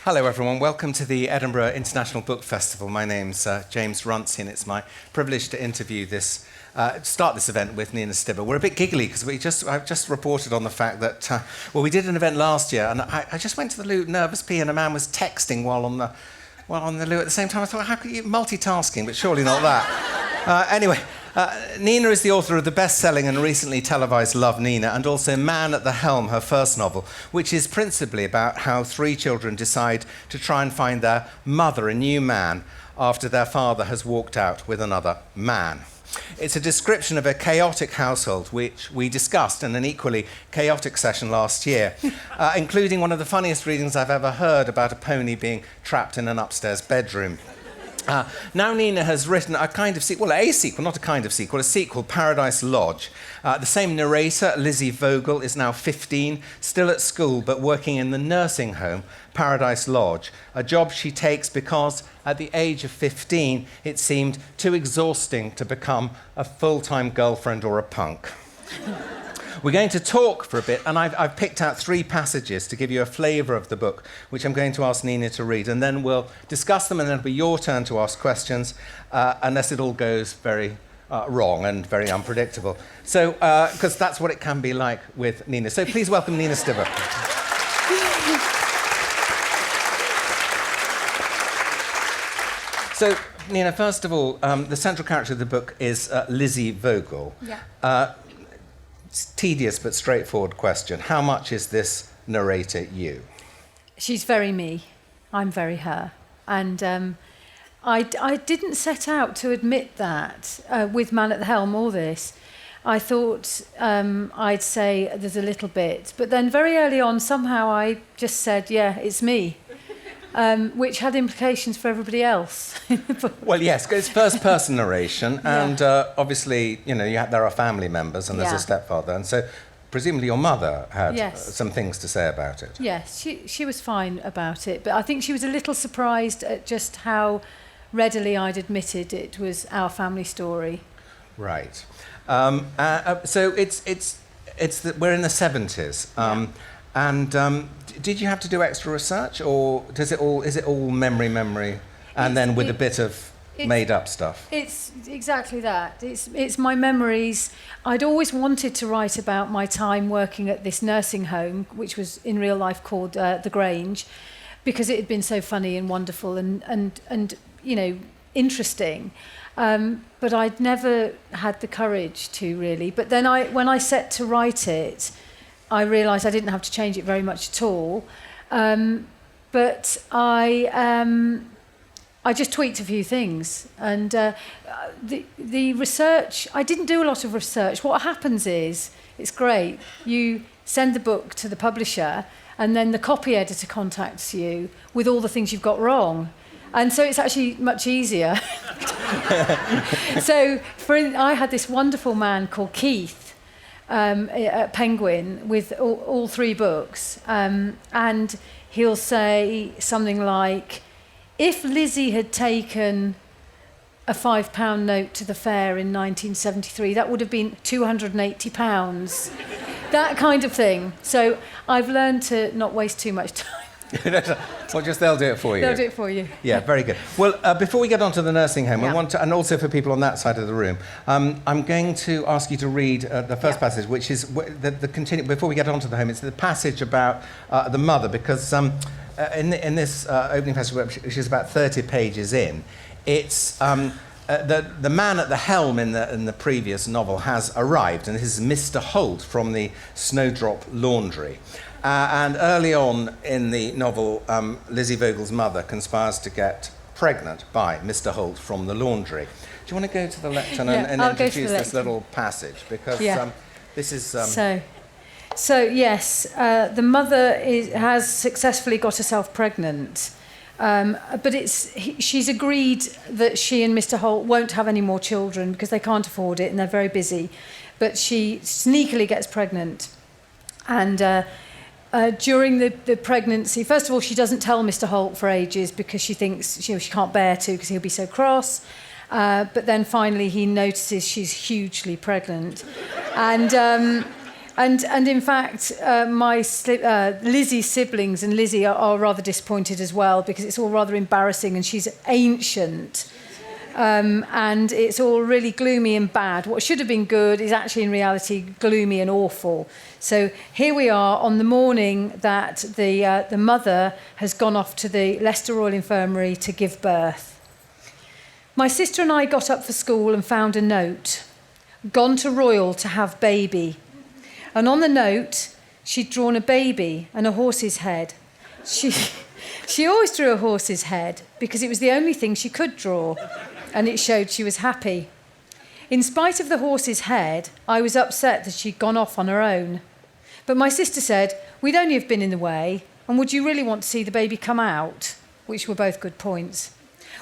Hello everyone, welcome to the Edinburgh International Book Festival. My name's James Runcie and it's my privilege to start this event with Nina Stibbe. We're a bit giggly because I've just reported on the fact that, we did an event last year and I just went to the loo, nervous pee, and a man was texting while on the loo at the same time. I thought, how could you, multitasking, but surely not that. Anyway, Nina is the author of the best-selling and recently televised Love, Nina, and also Man at the Helm, her first novel, which is principally about how three children decide to try and find their mother a new man after their father has walked out with another man. It's a description of a chaotic household, which we discussed in an equally chaotic session last year, including one of the funniest readings I've ever heard about a pony being trapped in an upstairs bedroom. Now Nina has written a sequel, Paradise Lodge. The same narrator, Lizzy Vogel, is now 15, still at school, but working in the nursing home, Paradise Lodge, a job she takes because, at the age of 15, it seemed too exhausting to become a full-time girlfriend or a punk. We're going to talk for a bit, and I've picked out 3 passages to give you a flavour of the book, which I'm going to ask Nina to read, and then we'll discuss them, and then it'll be your turn to ask questions, unless it all goes very wrong and very unpredictable. So, because that's what it can be like with Nina. So please welcome Nina Stibbe. So, Nina, first of all, the central character of the book is Lizzy Vogel. Yeah. Tedious but straightforward question. How much is this narrator you? She's very me. I'm very her. And I didn't set out to admit that with Man at the Helm or this. I thought I'd say there's a little bit. But then very early on, somehow I just said, yeah, it's me. Which had implications for everybody else. Well, yes, it's first-person narration, and obviously, there are family members, and there's a stepfather, and so presumably your mother had some things to say about it. Yes, she was fine about it, but I think she was a little surprised at just how readily I'd admitted it was our family story. Right. So we're in the 70s, and. Did you have to do extra research, or is it all memory, and then with a bit of made-up stuff? It's exactly that. It's my memories. I'd always wanted to write about my time working at this nursing home, which was in real life called The Grange, because it had been so funny and wonderful and interesting. But I'd never had the courage to really. But then when I set to write it, I realised I didn't have to change it very much at all, but I just tweaked a few things. And the research, I didn't do a lot of research. What happens is, it's great. You send the book to the publisher, and then the copy editor contacts you with all the things you've got wrong. And so it's actually much easier. So I had this wonderful man called Keith, at Penguin with all 3 books, and he'll say something like, if Lizzy had taken a £5 note to the fair in 1973, that would have been £280, that kind of thing. So I've learned to not waste too much time. Well, they'll do it for you. They'll do it for you. Yeah, very good. Well, before we get on to the nursing home, and also for people on that side of the room, I'm going to ask you to read the first passage, which is before we get on to the home, it's the passage about the mother, because in this opening passage, which is about 30 pages in, it's the man at the helm in the previous novel has arrived, and this is Mr. Holt from the Snowdrop Laundry. And early on in the novel, Lizzy Vogel's mother conspires to get pregnant by Mr. Holt from the laundry. Do you want to go to the lectern and introduce this little passage? Because this is... So yes, the mother has successfully got herself pregnant, but she's agreed that she and Mr. Holt won't have any more children because they can't afford it and they're very busy. But she sneakily gets pregnant, and... during the pregnancy, first of all, she doesn't tell Mr. Holt for ages because she thinks she can't bear to because he'll be so cross. But then finally he notices she's hugely pregnant. And And in fact, Lizzie's siblings and Lizzie are rather disappointed as well, because it's all rather embarrassing, and she's ancient. And it's all really gloomy and bad. What should have been good is actually in reality gloomy and awful. So here we are on the morning that the mother has gone off to the Leicester Royal Infirmary to give birth. My sister and I got up for school and found a note. Gone to Royal to have baby. And on the note, she'd drawn a baby and a horse's head. She always drew a horse's head because it was the only thing she could draw, and it showed she was happy. In spite of the horse's head, I was upset that she'd gone off on her own. But my sister said, we'd only have been in the way, and would you really want to see the baby come out? Which were both good points.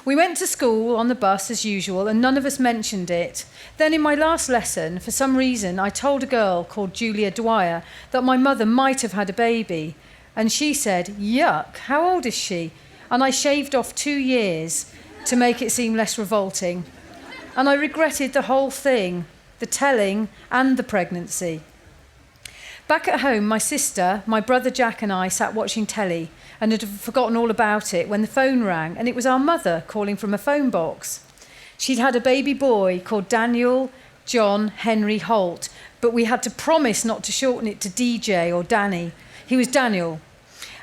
We went to school on the bus as usual, and none of us mentioned it. Then in my last lesson, for some reason, I told a girl called Julia Dwyer that my mother might have had a baby. And she said, yuck, how old is she? And I shaved off 2 years to make it seem less revolting. And I regretted the whole thing, the telling and the pregnancy. Back at home, my sister, my brother Jack and I sat watching telly and had forgotten all about it when the phone rang, and it was our mother calling from a phone box. She'd had a baby boy called Daniel John Henry Holt, but we had to promise not to shorten it to DJ or Danny. He was Daniel.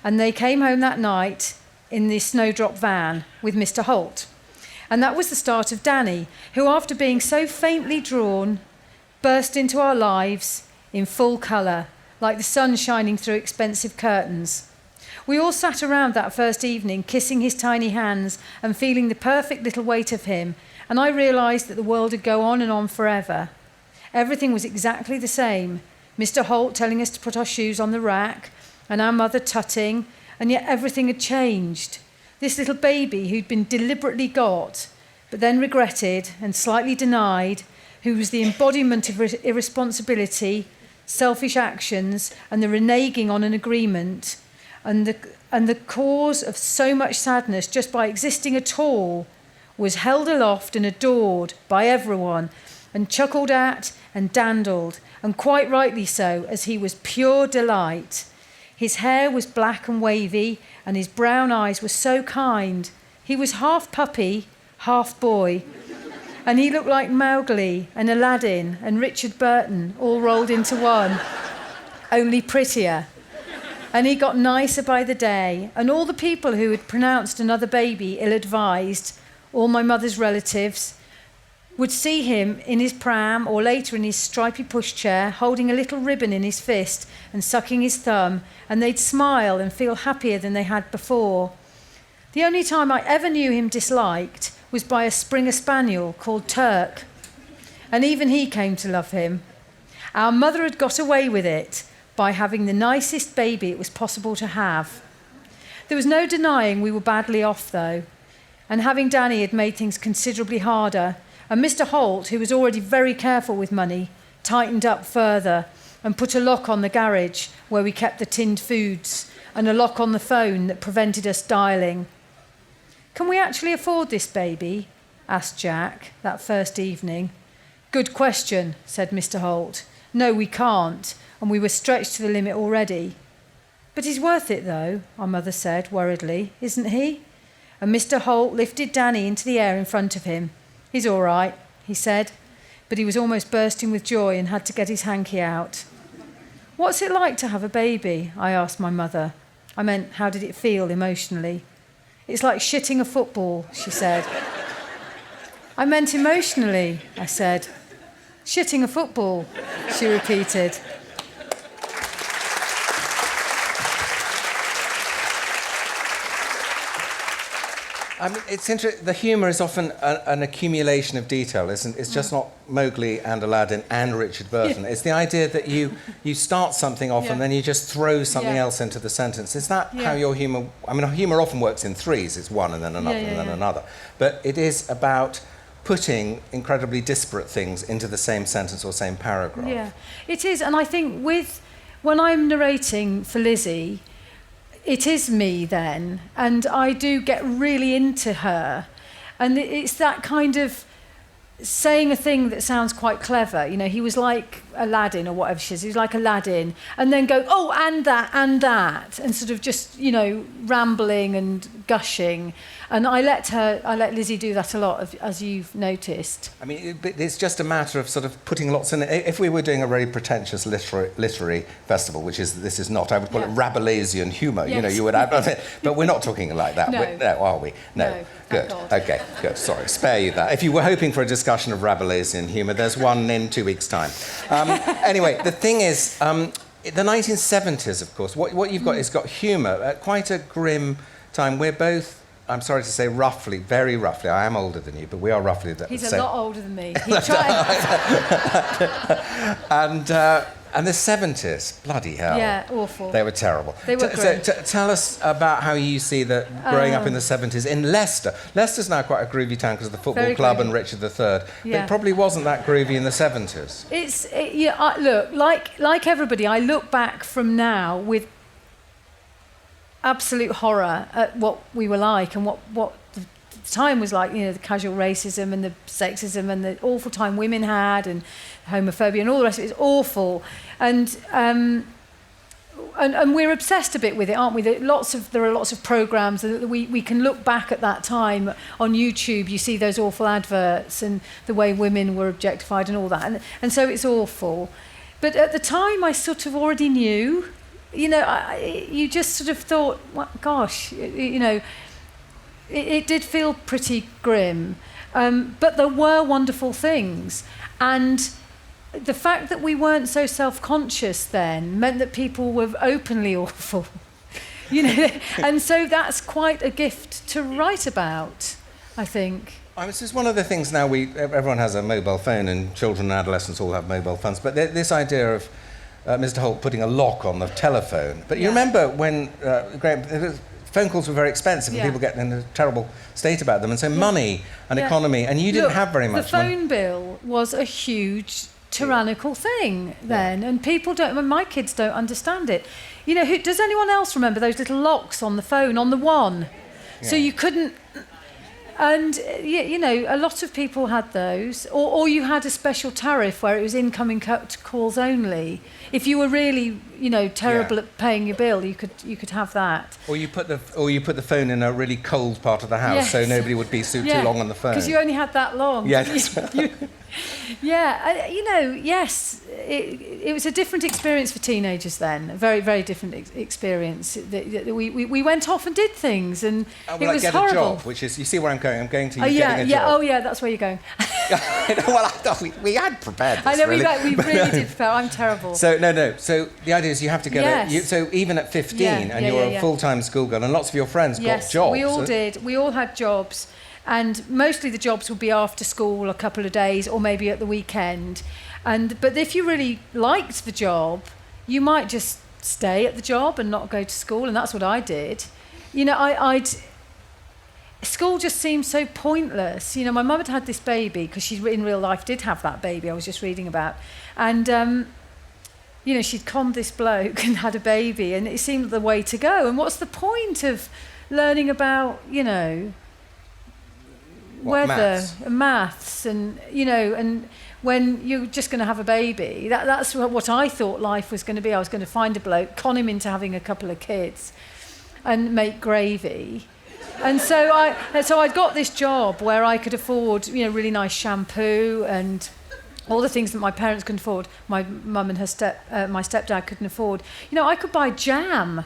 And they came home that night in the snowdrop van with Mr. Holt. And that was the start of Danny, who, after being so faintly drawn, burst into our lives in full colour, like the sun shining through expensive curtains. We all sat around that first evening, kissing his tiny hands and feeling the perfect little weight of him, and I realised that the world would go on and on forever. Everything was exactly the same. Mr. Holt telling us to put our shoes on the rack, and our mother tutting, and yet everything had changed. This little baby who'd been deliberately got, but then regretted and slightly denied, who was the embodiment of irresponsibility, selfish actions, and the reneging on an agreement, and the cause of so much sadness just by existing at all, was held aloft and adored by everyone, and chuckled at and dandled, and quite rightly so, as he was pure delight. His hair was black and wavy, and his brown eyes were so kind. He was half puppy, half boy, and he looked like Mowgli and Aladdin and Richard Burton all rolled into one, only prettier. And he got nicer by the day, and all the people who had pronounced another baby ill-advised, all my mother's relatives, would see him in his pram or later in his stripy pushchair, holding a little ribbon in his fist and sucking his thumb, and they'd smile and feel happier than they had before. The only time I ever knew him disliked was by a Springer Spaniel called Turk, and even he came to love him. Our mother had got away with it by having the nicest baby it was possible to have. There was no denying we were badly off, though, and having Danny had made things considerably harder, and Mr. Holt, who was already very careful with money, tightened up further and put a lock on the garage where we kept the tinned foods and a lock on the phone that prevented us dialing. "Can we actually afford this baby?" asked Jack that first evening. "Good question," said Mr. Holt. "No, we can't, and we were stretched to the limit already." "But he's worth it, though," our mother said worriedly, "isn't he?" And Mr. Holt lifted Danny into the air in front of him. "He's all right," he said, but he was almost bursting with joy and had to get his hanky out. "What's it like to have a baby?" I asked my mother. I meant, how did it feel emotionally? "It's like shitting a football," she said. "I meant emotionally," I said. "Shitting a football," she repeated. I mean, it's interesting. The humour is often an accumulation of detail, isn't it? It's just not Mowgli and Aladdin and Richard Burton. It's the idea that you start something off and then you just throw something else into the sentence. Is that how your humour... I mean, humour often works in threes. It's one and then another and then another. But it is about putting incredibly disparate things into the same sentence or same paragraph. Yeah, it is. And I think when I'm narrating for Lizzy, it is me then, and I do get really into her. And it's that kind of saying a thing that sounds quite clever. You know, he was like Aladdin or whatever she is. He was like Aladdin. And then go, oh, and that, and sort of just, you know, rambling and gushing. And I let Lizzy do that a lot, as you've noticed. I mean, it's just a matter of sort of putting lots in it. If we were doing a very pretentious literary festival, which this is not, I would call it Rabelaisian humour. Yes. You know, you would have, but we're not talking like that. No. Are we? No. Good. Okay, good. Sorry, spare you that. If you were hoping for a discussion of Rabelaisian humour, there's one in 2 weeks' time. Anyway, the thing is, the 1970s, of course, what you've got is got humour at quite a grim time. We're both, I'm sorry to say, roughly, very roughly, I am older than you, but we are roughly the same. He's a lot older than me. He tried. And the 70s, bloody hell. Yeah, awful. They were terrible. They were great. So tell us about how you see that growing up in the 70s in Leicester. Leicester's now quite a groovy town because of the football club and Richard III. Yeah. But it probably wasn't that groovy in the 70s. Look, like everybody, I look back from now with absolute horror at what we were like and what the time was like, you know, the casual racism and the sexism and the awful time women had and homophobia and all the rest of it. It's awful. And we're obsessed a bit with it, aren't we? There are lots of programmes that we can look back at that time on YouTube. You see those awful adverts and the way women were objectified and all that. And so it's awful. But at the time, I sort of already knew. You know, you just sort of thought, well, gosh, you know, it did feel pretty grim. But there were wonderful things. And the fact that we weren't so self-conscious then meant that people were openly awful. You know, and so that's quite a gift to write about, I think. This is one of the things now everyone has a mobile phone and children and adolescents all have mobile phones. But this idea of Mr. Holt putting a lock on the telephone. But you remember when, Graham, phone calls were very expensive and people get in a terrible state about them. And so money and economy, and you didn't have very much money. The phone bill was a huge tyrannical thing then, and people don't, my kids don't understand it. You know, does anyone else remember those little locks on the phone, on the one? Yeah. So you couldn't, and you know, a lot of people had those, or you had a special tariff where it was incoming calls only. If you were really, you know, terrible at paying your bill, you could have that. Or you put the phone in a really cold part of the house, so nobody would be too long on the phone. Because you only had that long. Yes. You know, yes, it was a different experience for teenagers then, a very, very different experience. We went off and did things, and it was get horrible. A job, which is, you see where I'm going? I'm going to getting a job. Oh, yeah, that's where you're going. Well, I thought we had prepared this. I know, really. we really did prepare. I'm terrible. So, no. So the idea is you have to get so even at 15, and you're a full-time schoolgirl, and lots of your friends got jobs. We all did. We all had jobs. And mostly the jobs would be after school a couple of days or maybe at the weekend. But if you really liked the job, you might just stay at the job and not go to school, and that's what I did. You know, school just seemed so pointless. You know, my mum had this baby, because she in real life did have that baby I was just reading about. And, you know, she'd conned this bloke and had a baby, and it seemed the way to go. And what's the point of learning about, you know, weather, maths, and you know, and when you're just going to have a baby, that's what I thought life was going to be. I was going to find a bloke, con him into having a couple of kids, and make gravy. And so I'd got this job where I could afford, you know, really nice shampoo and all the things that my parents couldn't afford. My mum and my stepdad couldn't afford. You know, I could buy jam.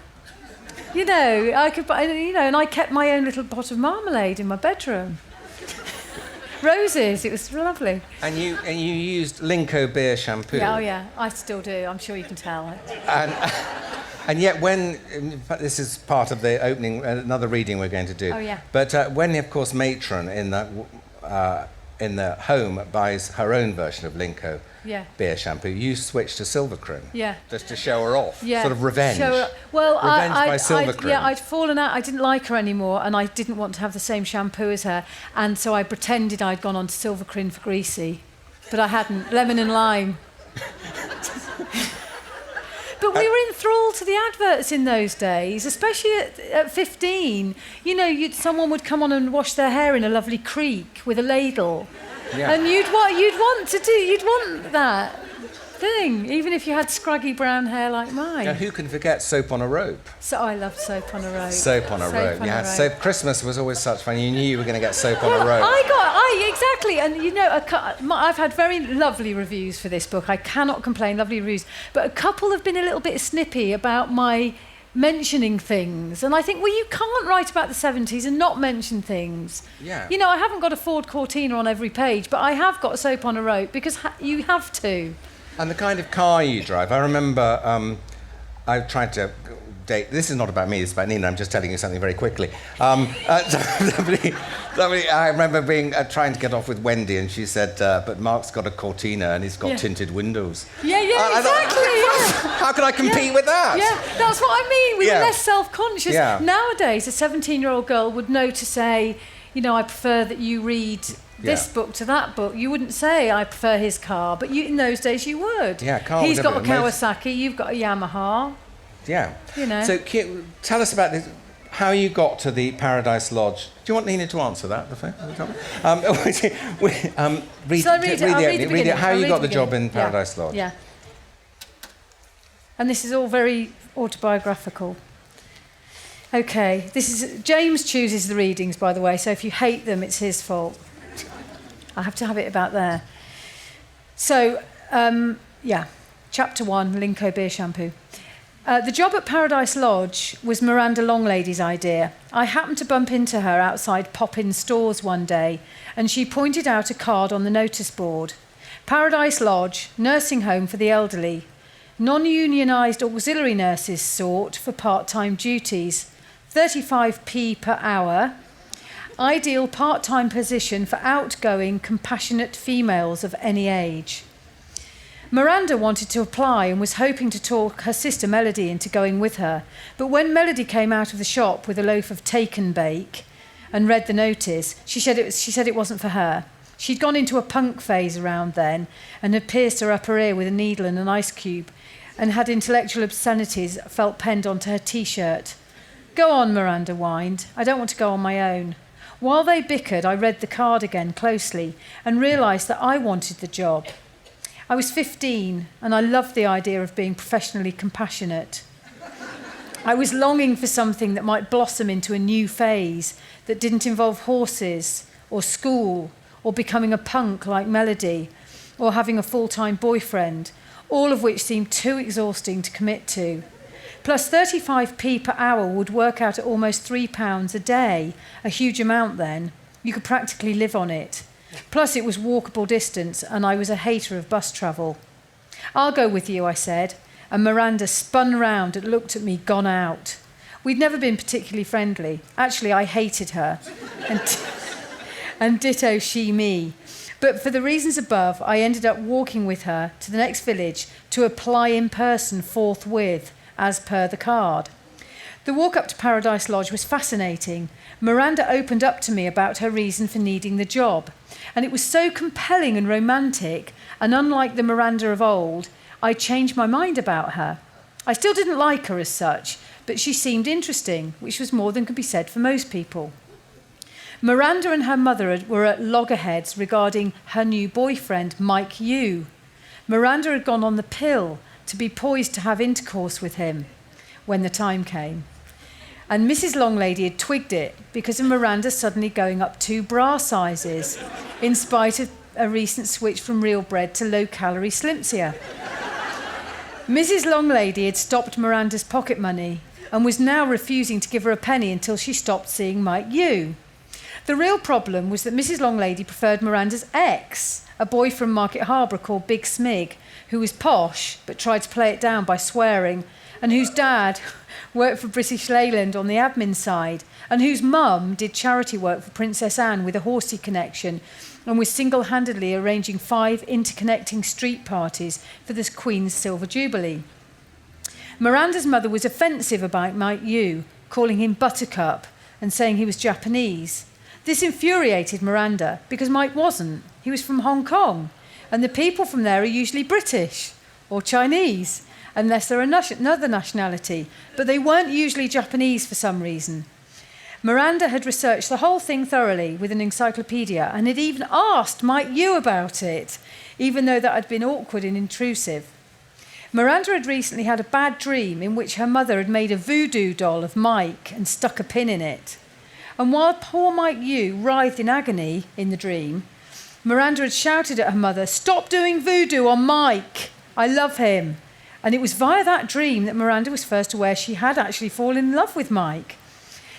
You know, I could buy, you know, and I kept my own little pot of marmalade in my bedroom. Roses, it was lovely. And you used Linko beer shampoo. Yeah, oh yeah, I still do. I'm sure you can tell. And yet when, in fact, this is part of the opening, another reading we're going to do. Oh yeah. But when, of course, matron in the home buys her own version of Linko beer shampoo, you switch to Silvercrin. Yeah. Just to show her off. Yeah. Sort of revenge. Revenge by Silvercrin. I'd fallen out. I didn't like her anymore, and I didn't want to have the same shampoo as her, and so I pretended I'd gone on to Silvercrin for greasy, but I hadn't. Lemon and lime. But we were enthralled to the adverts in those days, especially at 15. You know, someone would come on and wash their hair in a lovely creek with a ladle. Yeah. And you'd want that. thing, even if you had scraggy brown hair like mine. Now, who can forget Soap on a Rope? So I loved Soap on a Rope. Soap on a Rope. Yeah, soap. Christmas was always such fun. You knew you were going to get Soap on a Rope. Exactly. And you know, I've had very lovely reviews for this book. I cannot complain, lovely reviews. But a couple have been a little bit snippy about my mentioning things. And I think, well, you can't write about the 70s and not mention things. Yeah. You know, I haven't got a Ford Cortina on every page, but I have got Soap on a Rope because you have to. And the kind of car you drive. I remember I tried to date. This is not about me, it's about Nina. I'm just telling you something very quickly. I remember trying to get off with Wendy, and she said, but Mark's got a Cortina and he's got tinted windows. Yeah, exactly. How can I compete with that? Yeah, that's what I mean. We were less self-conscious. Yeah. Nowadays, a 17-year-old girl would know to say, you know, I prefer that you read this book to that book. You wouldn't say, I prefer his car, but in those days you would. Yeah, car. He's got a Kawasaki, you've got a Yamaha. Yeah. You know. So tell us about this, how you got to the Paradise Lodge. Do you want Nina to answer that? Read it. How you got the job in Paradise Lodge. Yeah. And this is all very autobiographical. Okay, James chooses the readings, by the way, so if you hate them, it's his fault. I have to have it about there. So, Chapter 1, Linko beer shampoo. The job at Paradise Lodge was Miranda Longlady's idea. I happened to bump into her outside Poppins stores one day, and she pointed out a card on the notice board. Paradise Lodge, nursing home for the elderly. Non-unionised auxiliary nurses sought for part-time duties. 35p per hour. Ideal part-time position for outgoing, compassionate females of any age. Miranda wanted to apply and was hoping to talk her sister Melody into going with her. But when Melody came out of the shop with a loaf of take and bake and read the notice, she said it wasn't for her. She'd gone into a punk phase around then and had pierced her upper ear with a needle and an ice cube and had intellectual obscenities felt penned onto her T-shirt. Go on, Miranda whined. I don't want to go on my own. While they bickered, I read the card again closely and realised that I wanted the job. I was 15 and I loved the idea of being professionally compassionate. I was longing for something that might blossom into a new phase that didn't involve horses or school or becoming a punk like Melody or having a full-time boyfriend, all of which seemed too exhausting to commit to. Plus 35p per hour would work out at almost £3 a day, a huge amount then. You could practically live on it. Plus it was walkable distance and I was a hater of bus travel. I'll go with you, I said, and Miranda spun round and looked at me, gone out. We'd never been particularly friendly. Actually, I hated her, and ditto she me. But for the reasons above, I ended up walking with her to the next village to apply in person forthwith, as per the card. The walk up to Paradise Lodge was fascinating. Miranda opened up to me about her reason for needing the job. And it was so compelling and romantic, and unlike the Miranda of old, I changed my mind about her. I still didn't like her as such, but she seemed interesting, which was more than could be said for most people. Miranda and her mother were at loggerheads regarding her new boyfriend, Mike Yu. Miranda had gone on the pill to be poised to have intercourse with him when the time came. And Mrs. Longlady had twigged it because of Miranda suddenly going up 2 bra sizes in spite of a recent switch from real bread to low-calorie Slimcia. Mrs. Longlady had stopped Miranda's pocket money and was now refusing to give her a penny until she stopped seeing Mike Yu. The real problem was that Mrs. Longlady preferred Miranda's ex, a boy from Market Harbour called Big Smig, who was posh but tried to play it down by swearing, and whose dad worked for British Leyland on the admin side, and whose mum did charity work for Princess Anne with a horsey connection and was single-handedly arranging 5 interconnecting street parties for the Queen's Silver Jubilee. Miranda's mother was offensive about Mike Yu, calling him Buttercup and saying he was Japanese. This infuriated Miranda because Mike wasn't. He was from Hong Kong, and the people from there are usually British or Chinese, unless they're another nationality, but they weren't usually Japanese for some reason. Miranda had researched the whole thing thoroughly with an encyclopedia and had even asked Mike Yu about it, even though that had been awkward and intrusive. Miranda had recently had a bad dream in which her mother had made a voodoo doll of Mike and stuck a pin in it. And while poor Mike Yu writhed in agony in the dream, Miranda had shouted at her mother, "Stop doing voodoo on Mike. I love him." And it was via that dream that Miranda was first aware she had actually fallen in love with Mike.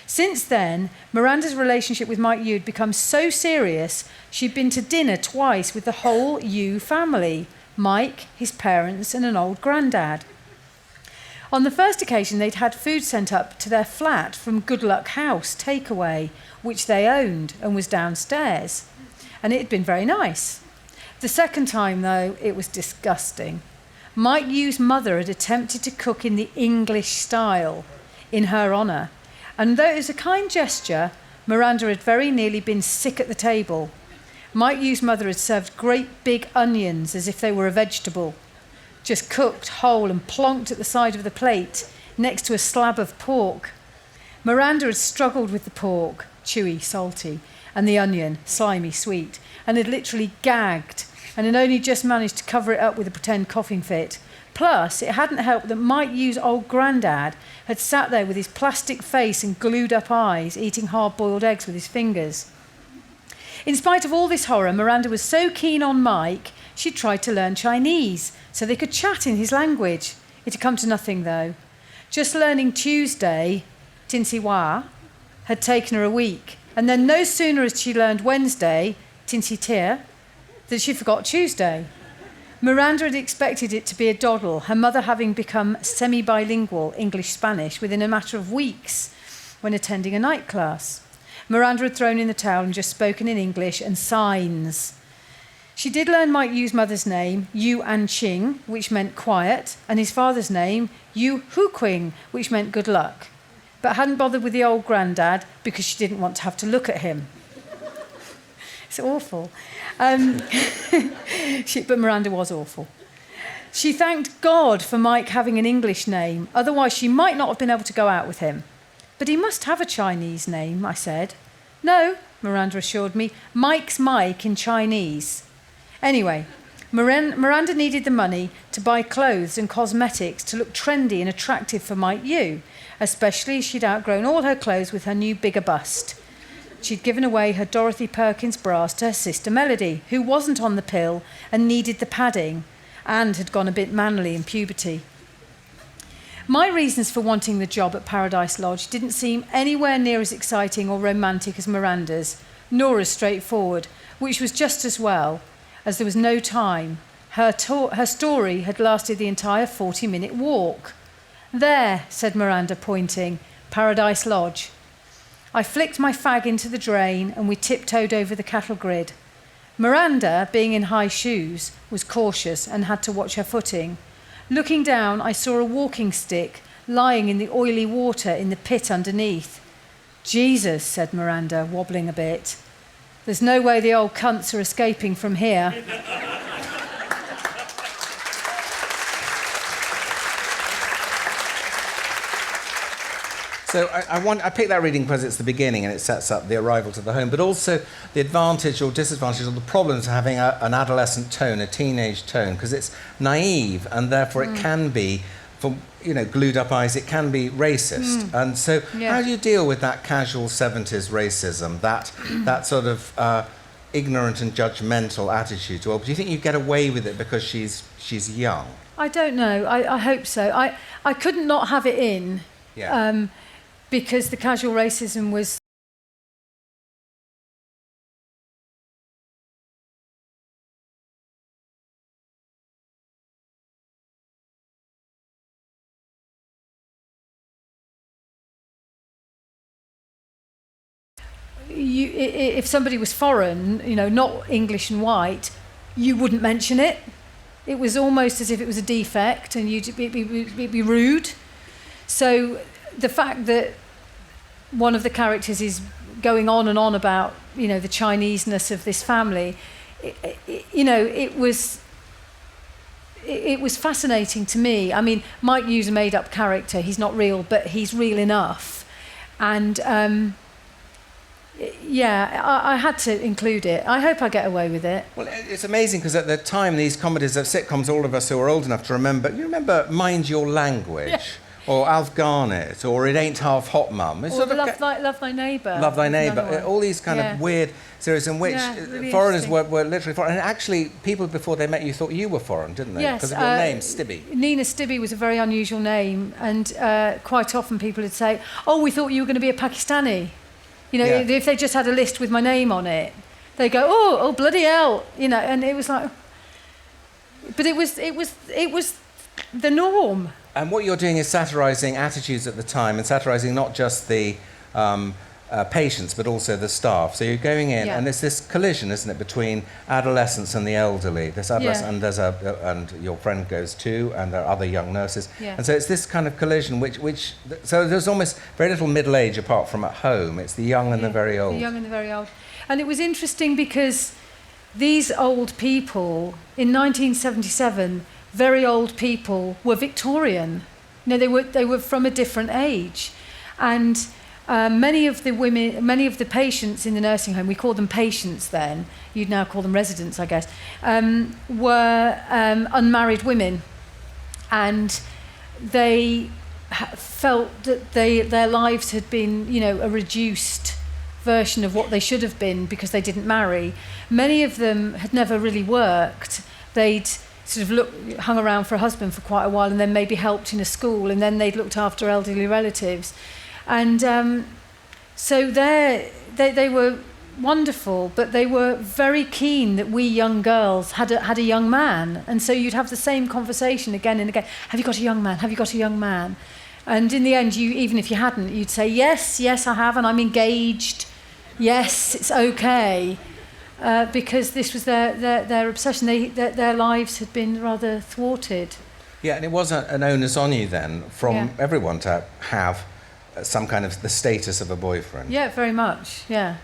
Since then, Miranda's relationship with Mike Yu had become so serious, she'd been to dinner twice with the whole Yu family, Mike, his parents, and an old granddad. On the first occasion, they'd had food sent up to their flat from Good Luck House takeaway, which they owned and was downstairs. And it had been very nice. The second time, though, it was disgusting. Mike Yu's mother had attempted to cook in the English style in her honour. And though it was a kind gesture, Miranda had very nearly been sick at the table. Mike Yu's mother had served great big onions as if they were a vegetable, just cooked whole and plonked at the side of the plate next to a slab of pork. Miranda had struggled with the pork, chewy, salty, and the onion, slimy, sweet, and had literally gagged and had only just managed to cover it up with a pretend coughing fit. Plus, it hadn't helped that Mike Yu's old granddad had sat there with his plastic face and glued up eyes, eating hard-boiled eggs with his fingers. In spite of all this horror, Miranda was so keen on Mike, she tried to learn Chinese so they could chat in his language. It had come to nothing, though. Just learning Tuesday, Tin Si Wa, had taken her a week. And then no sooner had she learned Wednesday, Tin Si Tia, that she forgot Tuesday. Miranda had expected it to be a doddle, her mother having become semi-bilingual English-Spanish within a matter of weeks when attending a night class. Miranda had thrown in the towel and just spoken in English and signs. She did learn Mike Yu's mother's name, Yu Anqing, which meant quiet, and his father's name, Yu Huqing, which meant good luck, but hadn't bothered with the old granddad because she didn't want to have to look at him. It's awful. But Miranda was awful. She thanked God for Mike having an English name, otherwise she might not have been able to go out with him. But he must have a Chinese name, I said. No, Miranda assured me, Mike's Mike in Chinese. Anyway, Miranda needed the money to buy clothes and cosmetics to look trendy and attractive for Mike Yu, especially as she'd outgrown all her clothes with her new bigger bust. She'd given away her Dorothy Perkins bras to her sister Melody, who wasn't on the pill and needed the padding, and had gone a bit manly in puberty. My reasons for wanting the job at Paradise Lodge didn't seem anywhere near as exciting or romantic as Miranda's, nor as straightforward, which was just as well, as there was no time. Her story had lasted the entire 40-minute walk. "There," said Miranda, pointing, "Paradise Lodge." I flicked my fag into the drain and we tiptoed over the cattle grid. Miranda, being in high shoes, was cautious and had to watch her footing. Looking down, I saw a walking stick lying in the oily water in the pit underneath. "Jesus," said Miranda, wobbling a bit. "There's no way the old cunts are escaping from here." So I picked that reading because it's the beginning and it sets up the arrival to the home, but also the advantage or disadvantage or the problems of having an adolescent tone, a teenage tone, because it's naive and therefore it can be, for glued up eyes, it can be racist. And so how do you deal with that casual 70s racism, that sort of ignorant and judgmental attitude? Or do you think you get away with it because she's young? I don't know. I hope so. I couldn't not have it in. Yeah. Because the casual racism was... if somebody was foreign, not English and white, you wouldn't mention it. It was almost as if it was a defect and it'd be rude. So the fact that one of the characters is going on and on about, the Chinese-ness of this family, it was fascinating to me. I mean, Mike Yu's a made-up character. He's not real, but he's real enough. And yeah, I had to include it. I hope I get away with it. Well, it's amazing because at the time, these comedies of sitcoms, all of us who are old enough to remember, you remember Mind Your Language, Yeah. or Alf Garnett, or It Ain't Half Hot Mum. It's Or Love Thy Neighbour. Love Thy is another Neighbour. one. All these kind Yeah. of weird series in which Yeah, really foreigners interesting. were literally foreign. And actually, people before they met you thought you were foreign, didn't they? Yes, Because of your name, Stibbe. Nina Stibbe was a very unusual name, and quite often people would say, "Oh, we thought you were going to be a Pakistani." You know, Yeah. if they just had a list with my name on it, they go, "Oh, bloody hell!" You know, and it was like, but it was the norm. And what you're doing is satirising attitudes at the time and satirising not just the patients but also the staff. So you're going in, Yeah. and there's this collision, isn't it, between adolescents and the elderly. This adolescent, Yeah. and your friend goes too, and there are other young nurses. Yeah. And so it's this kind of collision, which so there's almost very little middle age apart from at home. It's the young and the very old. The young and the very old. And it was interesting because these old people in 1977, very old people, were Victorian. You know, they were from a different age, and many of the patients in the nursing home, we called them patients then. You'd now call them residents, I guess, were unmarried women, and they felt that their lives had been, you know, a reduced version of what they should have been because they didn't marry. Many of them had never really worked. They'd sort of hung around for a husband for quite a while, and then maybe helped in a school, and then they'd looked after elderly relatives. And so they were wonderful, but they were very keen that we young girls had a young man. And so you'd have the same conversation again and again. Have you got a young man? Have you got a young man? And in the end, even if you hadn't, you'd say, yes, I have, and I'm engaged. Yes, it's okay. Because this was their obsession. Their lives had been rather thwarted. Yeah, and it was an onus on you then from everyone to have some kind of the status of a boyfriend. Yeah, very much. Yeah.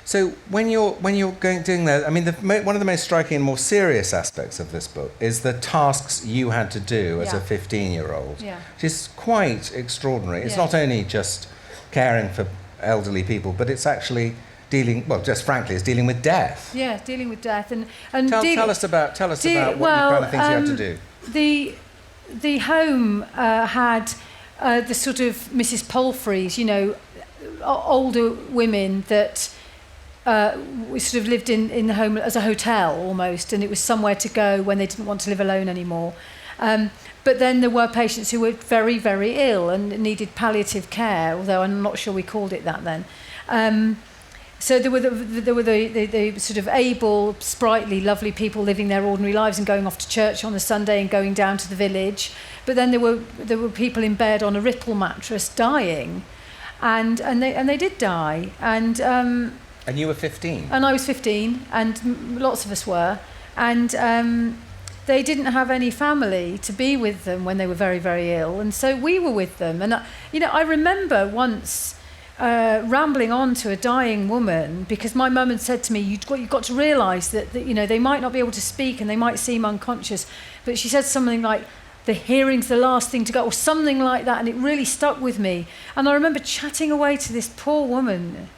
So when you're doing that, I mean, one of the most striking and more serious aspects of this book is the tasks you had to do as a 15-year-old, which is quite extraordinary. It's not only just caring for elderly people, but it's actually dealing with death. Yeah, dealing with death and tell us about what kind of things you had to do. The home had the sort of Mrs. Palfreys, you know, older women that we sort of lived in the home as a hotel almost, and it was somewhere to go when they didn't want to live alone anymore. But then there were patients who were very, very ill and needed palliative care, although I'm not sure we called it that then. So there were the sort of able, sprightly, lovely people living their ordinary lives and going off to church on a Sunday and going down to the village. But then there were people in bed on a Ripple mattress dying, and they did die. And you were 15. And I was 15, and lots of us were, and they didn't have any family to be with them when they were very, very ill, and so we were with them. And I remember once rambling on to a dying woman because my mum had said to me, you've got to realise that you know, they might not be able to speak and they might seem unconscious, but she said something like, the hearing's the last thing to go, or something like that, and it really stuck with me. And I remember chatting away to this poor woman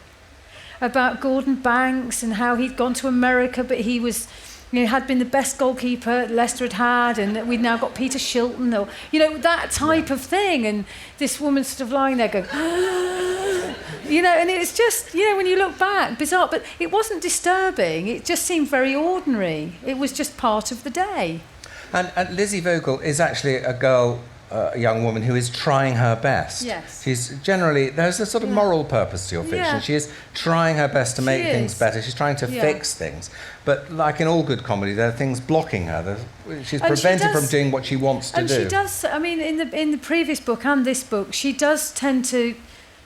about Gordon Banks and how he'd gone to America, but he was, you know, had been the best goalkeeper Leicester had, and that we'd now got Peter Shilton, or, you know, that type of thing. And this woman sort of lying there going, you know, and it's just, you know, when you look back, bizarre, but it wasn't disturbing. It just seemed very ordinary. It was just part of the day. And Lizzy Vogel is actually a girl, a young woman who is trying her best. Yes. She's generally, there's a sort of moral purpose to your fiction. Yeah. She is trying her best to make things better. She's trying to fix things. But like in all good comedy, there are things blocking her. She's prevented from doing what she wants to do. And she does, I mean, in the previous book and this book, she does tend to,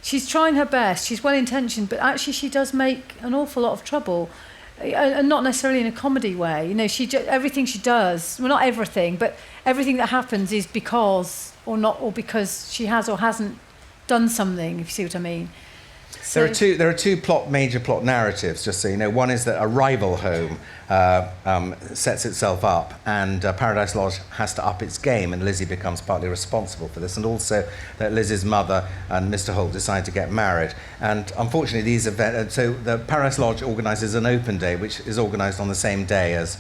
she's trying her best, she's well-intentioned, but actually she does make an awful lot of trouble. And not necessarily in a comedy way. You know, everything she does, well, not everything, but everything that happens is because, or because she has or hasn't done something, if you see what I mean. There are two major plot narratives, just so you know. One is that a rival home sets itself up, and Paradise Lodge has to up its game, and Lizzie becomes partly responsible for this, and also that Lizzie's mother and Mr. Holt decide to get married. And unfortunately, these events. So the Paradise Lodge organises an open day, which is organised on the same day as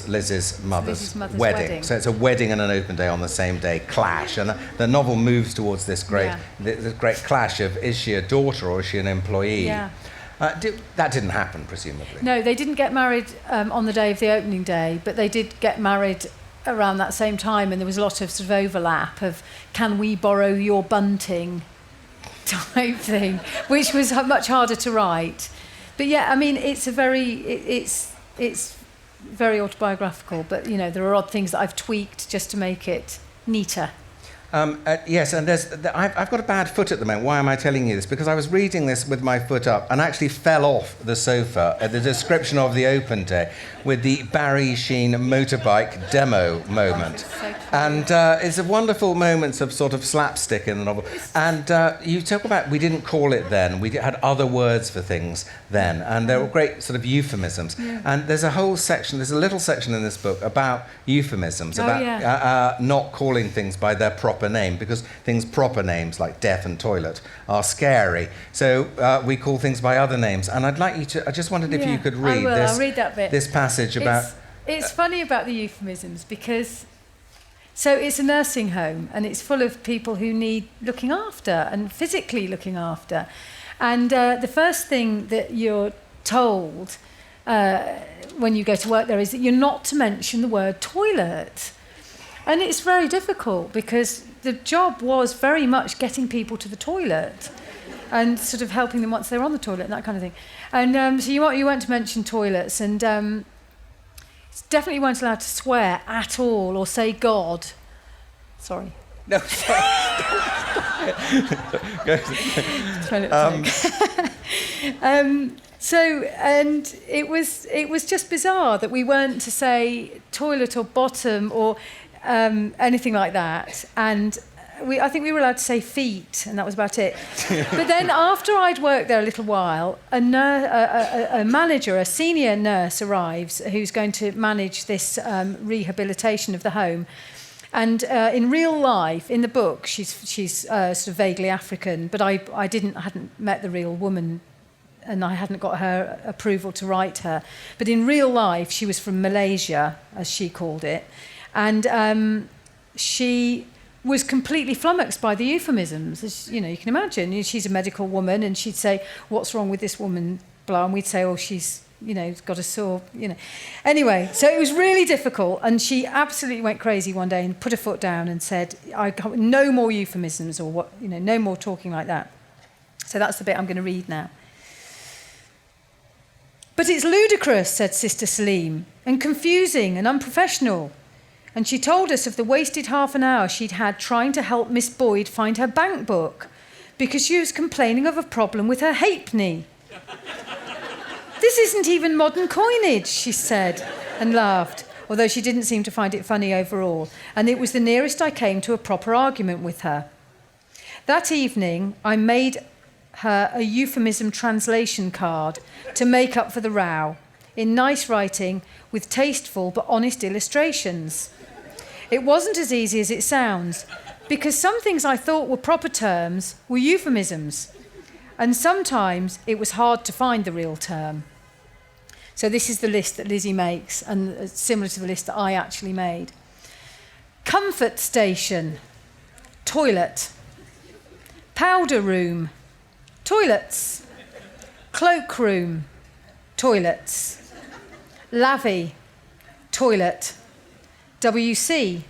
Lizzie's mother's wedding. So it's a wedding and an open day on the same day clash, and the novel moves towards this great clash of, is she a daughter or is she an employee? Yeah. That didn't happen, presumably. No, they didn't get married on the day of the opening day, but they did get married around that same time, and there was a lot of sort of overlap of, can we borrow your bunting type thing, which was much harder to write. But yeah, I mean, it's very autobiographical, but you know, there are odd things that I've tweaked just to make it neater. Yes, and I've got a bad foot at the moment. Why am I telling you this? Because I was reading this with my foot up and actually fell off the sofa at the description of the open day with the Barry Sheen motorbike demo moment. So and it's a wonderful moments of sort of slapstick in the novel. And you talk about, we didn't call it then. We had other words for things then. And there were great sort of euphemisms. Yeah. And there's a little section in this book about euphemisms, not calling things by their proper name, because things proper names like death and toilet are scary. So we call things by other names. And I'd like you to, I just wondered if you could read I'll read that bit. This passage about... It's funny about the euphemisms because... So it's a nursing home and it's full of people who need looking after and physically looking after. And the first thing that you're told when you go to work there is that you're not to mention the word toilet. And it's very difficult because the job was very much getting people to the toilet and sort of helping them once they're on the toilet and that kind of thing. And so you weren't to mention toilets, and definitely weren't allowed to swear at all or say God. Sorry. No, sorry. So, and it was just bizarre that we weren't to say toilet or bottom or anything like that. And I think we were allowed to say feet, and that was about it. But then after I'd worked there a little while, a manager, a senior nurse arrives who's going to manage this rehabilitation of the home. And in real life, in the book, she's sort of vaguely African, but I hadn't met the real woman, and I hadn't got her approval to write her. But in real life, she was from Malaysia, as she called it, and she was completely flummoxed by the euphemisms. As, you know, you can imagine. She's a medical woman, and she'd say, "What's wrong with this woman?" Blah, and we'd say, "Oh, she's, you know, got a sore, you know." Anyway, so it was really difficult, and she absolutely went crazy one day and put her foot down and said, "No more euphemisms, or what, you know, no more talking like that." So that's the bit I'm going to read now. "But it's ludicrous," said Sister Salim, "and confusing and unprofessional." And she told us of the wasted half an hour she'd had trying to help Miss Boyd find her bank book because she was complaining of a problem with her halfpenny. "This isn't even modern coinage," she said, and laughed, although she didn't seem to find it funny overall, and it was the nearest I came to a proper argument with her. That evening, I made her a euphemism translation card to make up for the row, in nice writing with tasteful but honest illustrations. It wasn't as easy as it sounds, because some things I thought were proper terms were euphemisms, and sometimes it was hard to find the real term. So this is the list that Lizzie makes, and similar to the list that I actually made. Comfort station, toilet. Powder room, toilets. Cloak room, toilets. Lavvy, toilet. WC,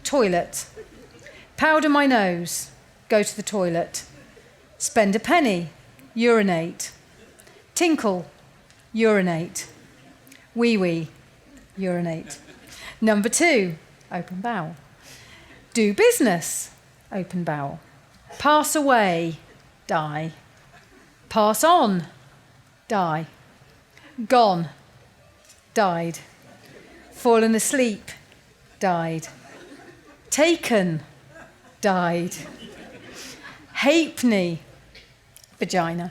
toilet. Powder my nose, go to the toilet. Spend a penny, urinate. Tinkle, urinate. Wee-wee, urinate. Number 2, open bowel. Do business, open bowel. Pass away, die. Pass on, die. Gone, died. Fallen asleep, died. Taken, died. Halfpenny, vagina.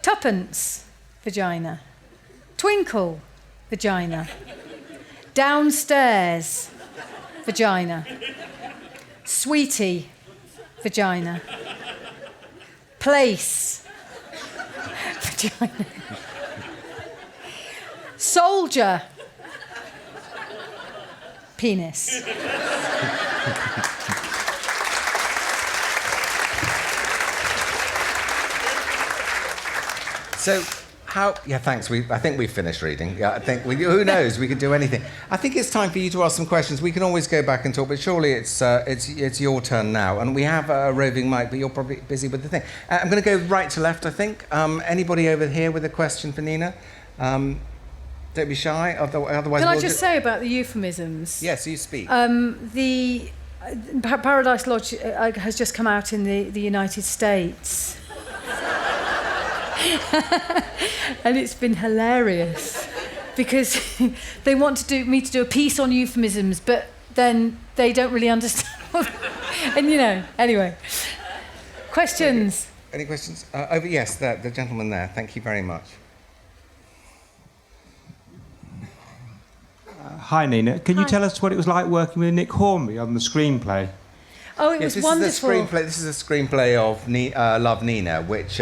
Tuppence, vagina. Twinkle, vagina. Downstairs, vagina. Sweetie, vagina. Place, vagina. Soldier, penis. So, thanks. I think we've finished reading. Yeah, I think who knows? We could do anything. I think it's time for you to ask some questions. We can always go back and talk, but surely it's your turn now. And we have a roving mic, but you're probably busy with the thing. I'm going to go right to left, I think. Anybody over here with a question for Nina? Don't be shy. Otherwise, can I just say about the euphemisms? Yes, you speak. The Paradise Lodge has just come out in the United States. And it's been hilarious because they want me to do a piece on euphemisms, but then they don't really understand. And anyway. Questions? Any questions? Yes, the gentleman there. Thank you very much. Hi, Nina. Can you tell us what it was like working with Nick Hornby on the screenplay? Oh, it was wonderful. This is a screenplay of Love, Nina, which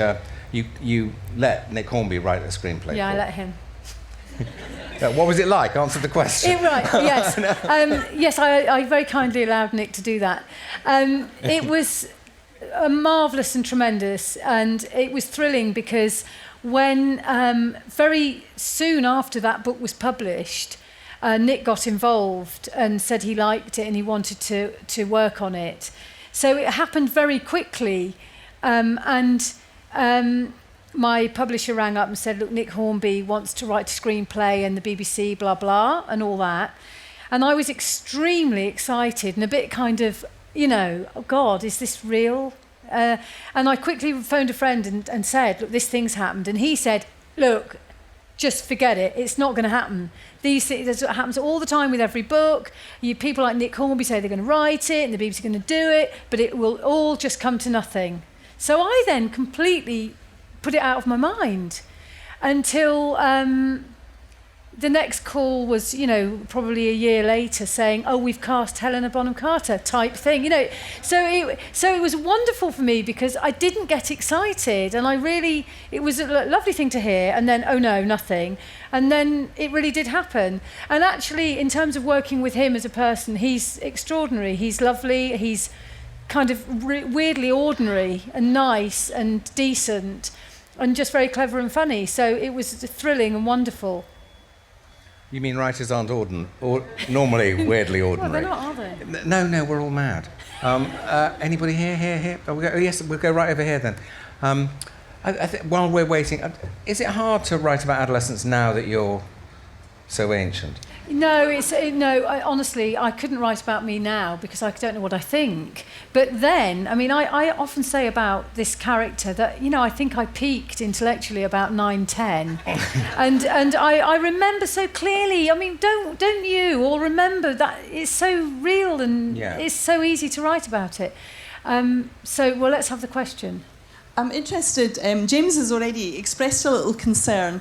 you let Nick Hornby write a screenplay Yeah, for. I let him. What was it like? Answer the question. Yes. Yes, I very kindly allowed Nick to do that. It was marvellous and tremendous, and it was thrilling because when very soon after that book was published, Nick got involved and said he liked it and he wanted to work on it. So it happened very quickly, and my publisher rang up and said, look, Nick Hornby wants to write a screenplay and the BBC, blah, blah, and all that. And I was extremely excited and a bit kind of, oh God, is this real? And I quickly phoned a friend and said, look, this thing's happened. And he said, look, just forget it. It's not going to happen. These things, that's what happens all the time with every book. People like Nick Hornby say they're going to write it and the BBC are going to do it, but it will all just come to nothing. So I then completely put it out of my mind until the next call was, probably a year later saying, oh, we've cast Helena Bonham Carter type thing, So it was wonderful for me because I didn't get excited and it was a lovely thing to hear and then, oh no, nothing. And then it really did happen. And actually, in terms of working with him as a person, he's extraordinary. He's lovely. He's kind of weirdly ordinary and nice and decent and just very clever and funny. So it was thrilling and wonderful. You mean writers aren't normally weirdly ordinary? Well, they're not, are they? No, we're all mad. Anybody here? Yes, we'll go right over here then. While we're waiting, is it hard to write about adolescence now that you're so ancient? No, honestly, I couldn't write about me now because I don't know what I think. But then, I often say about this character that, I think I peaked intellectually about 9, 10. and I remember so clearly, don't you all remember that it's so real and it's so easy to write about it. Let's have the question. I'm interested, James has already expressed a little concern.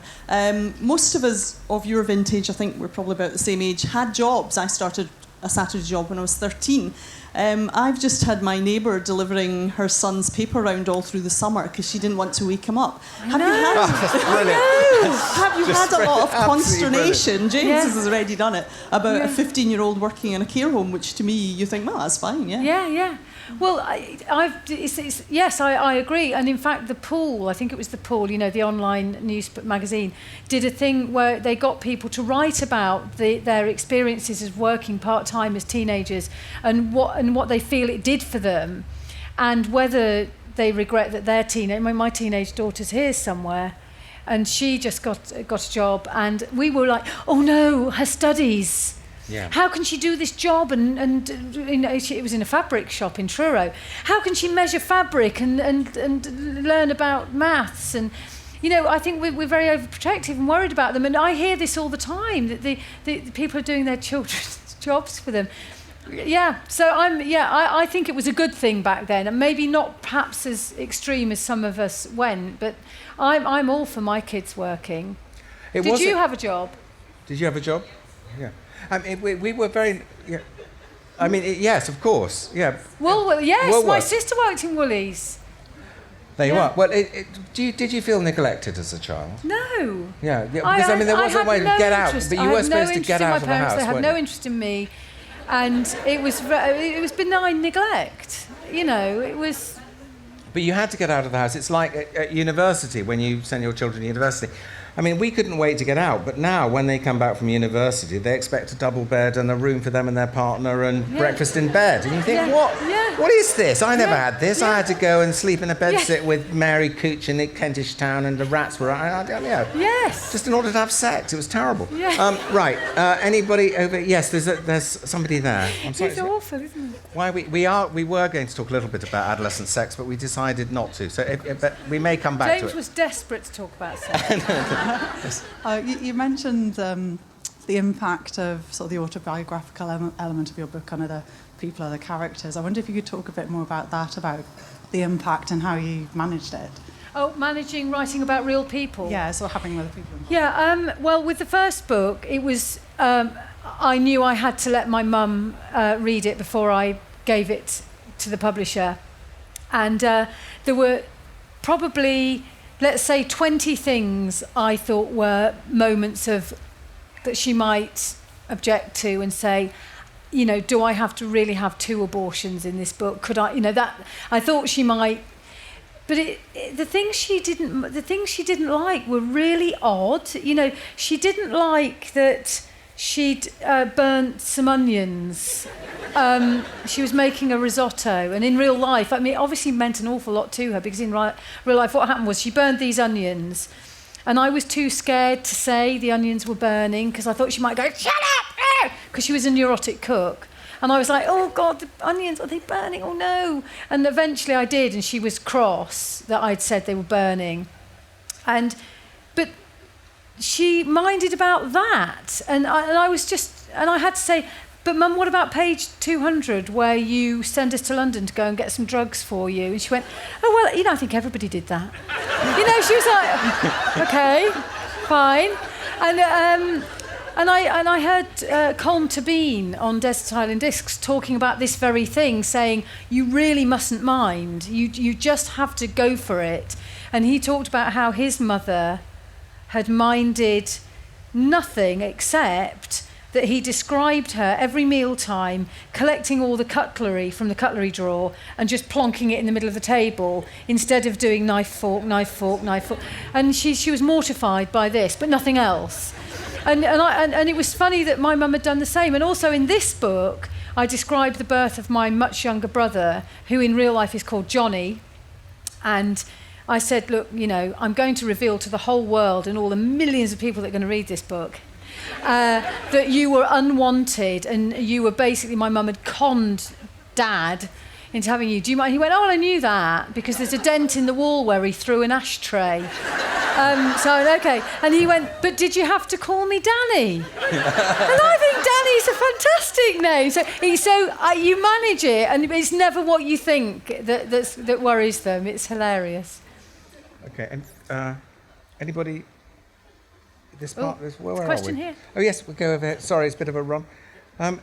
Most of us of your vintage, I think we're probably about the same age, had jobs. I started a Saturday job when I was 13. I've just had my neighbour delivering her son's paper round all through the summer because she didn't want to wake him up. Have you had a lot of consternation? James has already done it, about a 15-year-old working in a care home, which to me you think, well, that's fine, Yeah. Well, yes, I agree. And in fact, the Pool, I think it was the Pool, the online news magazine, did a thing where they got people to write about their experiences as working part-time as teenagers and what they feel it did for them and whether they regret that their my teenage daughter's here somewhere and she just got a job and we were like, oh no, her studies. Yeah. How can she do this job? And it was in a fabric shop in Truro. How can she measure fabric and learn about maths? And I think we're very overprotective and worried about them. And I hear this all the time that the people are doing their children's jobs for them. Yeah, so I think it was a good thing back then, and maybe not perhaps as extreme as some of us went, but I'm all for my kids working. Did you have a job? Did you have a job? Yeah. I mean, we were very... Yeah. I mean, yes, of course. Yeah. Well, yes, Woolworths. my sister worked in Woolies. There you Yeah. are. Well, did you feel neglected as a child? No. Yeah, because there wasn't a way to get out, but you were supposed to get out of the house, They had weren't no you? interest in me, and it was benign neglect. You know, it was. But you had to get out of the house. It's like at university, when you send your children to university. I mean, we couldn't wait to get out, but now when they come back from university, they expect a double bed and a room for them and their partner and breakfast in bed. And you think, what is this? I never had this. I had to go and sleep in a bedsit with Mary Cooch in Kentish Town, and the rats were... Yes. Just in order to have sex. It was terrible. Yeah. Right. Anybody over... Yes, there's somebody there. I'm sorry. It's awful, isn't it? Why we were going to talk a little bit about adolescent sex, but we decided not to. So, but we may come back to it. James was desperate to talk about sex. You mentioned the impact of sort of the autobiographical element of your book on other people, other characters. I wonder if you could talk a bit more about that, about the impact and how you managed it. Oh, writing about real people. Yeah, so having other people involved. Yeah, well, with the first book, it was... I knew I had to let my mum read it before I gave it to the publisher. And there were probably, let's say, 20 things I thought were moments that she might object to and say, you know, do I have to really have 2 abortions in this book? Could I, that I thought she might. But the things she didn't like were really odd. You know, she didn't like that she'd burnt some onions. She was making a risotto, and in real life, I mean, it obviously meant an awful lot to her, because in real life, what happened was she burned these onions, and I was too scared to say the onions were burning, because I thought she might go, shut up, because she was a neurotic cook. And I was like, oh, God, the onions, are they burning? Oh, no. And eventually I did, and she was cross that I'd said they were burning. But she minded about that. And I had to say, but Mum, what about page 200 where you send us to London to go and get some drugs for you? And she went, oh, well, I think everybody did that. She was like, okay, fine. And I heard Colm Tabine on Desert Island Discs talking about this very thing, saying you really mustn't mind. You just have to go for it. And he talked about how his mother had minded nothing except that he described her every mealtime collecting all the cutlery from the cutlery drawer and just plonking it in the middle of the table instead of doing knife, fork, knife, fork, knife, fork. And she was mortified by this, but nothing else. And it was funny that my mum had done the same. And also in this book, I described the birth of my much younger brother, who in real life is called Johnny. And I said, look, I'm going to reveal to the whole world and all the millions of people that are going to read this book that you were unwanted, and you were basically, my mum had conned Dad into having you. Do you mind? He went, oh, I knew that, because there's a dent in the wall where he threw an ashtray. Okay. And he went, but did you have to call me Danny? And I think Danny's a fantastic name. So you manage it, and it's never what you think that worries them. It's hilarious. Okay, and anybody... This part, where are question we? here. Oh yes, we'll go over here. Sorry, it's a bit of a run.